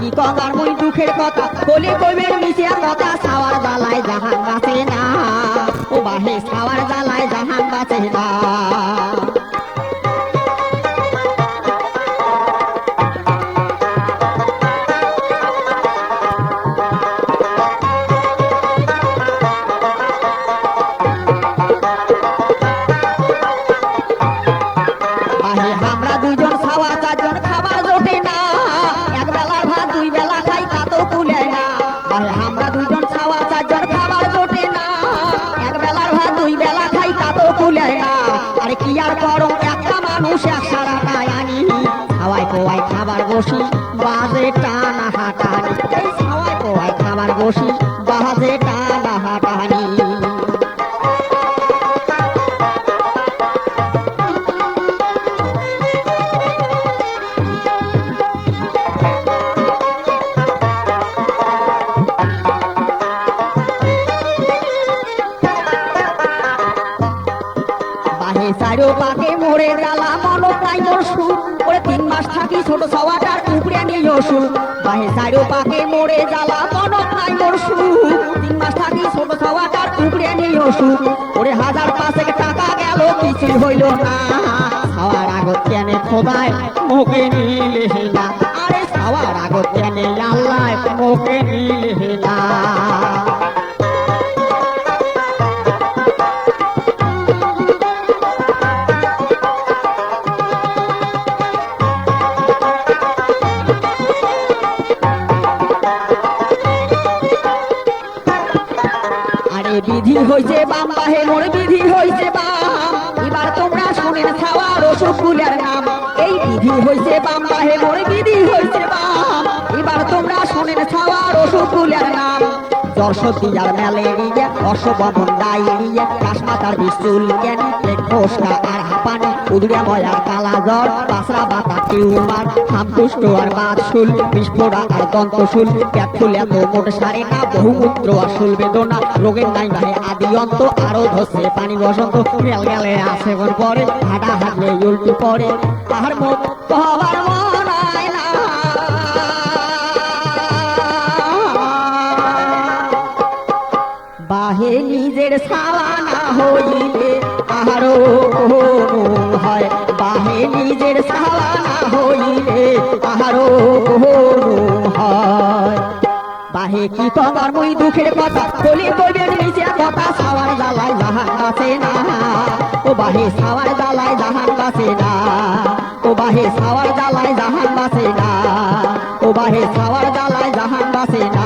কি কবার মুই দুঃখের কথা বলে কইবেন মিশিয়া কথা সাওয়ার জ্বালায় জাহান বাঁচে না ও বাহে সাওয়ার জ্বালায় জাহান বাঁচে না আমরা দুইজন খাওয়া চারজন খাবার জোটে না এক বেলার ভাত দুই বেলা খাই তা তো কুলে না আমরা দুইজন খাওয়া চারজন খাবার জোটে না এক বেলার ভাত দুই বেলা খাই তা তো কুলে না আরে কি আর করো একটা মানুষ এক সারাটায় আনি খাওয়াই পোয়াই খাবার বসি বাজে টানা হাঁটানি এই খাওয়াই পোয়াই খাবার বসি বাজে টানা হাঁটানি চারো পাকে মোড়ে জ্বালা মনো তাই মোর সুর ওরে 3 মাস থাকি ছোট সওয়াটার উপরে নিয়ে সুর বাহে চারো পাকে মোড়ে জ্বালা মনো তাই মোর সুর 3 মাস থাকি ছোট সওয়াটার উপরে নিয়ে সুর ওরে 1000 টাকা গেল কিছু হইল না খাওয়ার আগত কেনে খোদায় মুখে নিলে না আরে খাওয়ার আগত কেনে আল্লাহ মুখে নিলে না বিধি হইছে বাম বাহে মোর বিধি হইছে বাম এবার তোমরা শুনেন খাওয়া রসগোল্লার নাম এই বিধি হইছে বাম বাহে মোর বিধি হইছে বাম এবার তোমরা শুনেন খাওয়া রসগোল্লার নাম জ্বর সর্দি আর ম্যালেরিয়া অশ্ববন্ধন ডায়রিয়া কাশমাতার বিশুল জ্ঞানী ফোসকা আর হাঁপানি উদুরিয়া ময়ার কালা জ্বর পাসরা বাতা টিউমার হামপুষ্ট আর বাতশুল বিস্ফোরা আর দন্তশুল পেট ফুলে এত মোট সারে না বহুমূত্র আর শুল বেদনা রোগের নাই ভাই আদি অন্ত আরো ধসে পানি বসন্ত রেল গেলে আসে পরে হাঁটা হাঁটলে উল্টি পরে তাহার মুখ হবার মনায় না বাহে নিজের ছাওয়া না হইলে আরো হয় বাহে নিজের ছাওয়া না হইলে আরো হয় বাহে কি তোমার মুই দুঃখের কথা বলি কইবেন নিচে কথা সাওয়ার জ্বালায় জাহান বাঁচে না ও বাহে সাওয়ার জ্বালায় জাহান বাঁচে না ও বাহে সাওয়ার জ্বালায় জাহান বাঁচে না ও বাহে সাওয়ার জ্বালায় জাহান বাঁচে না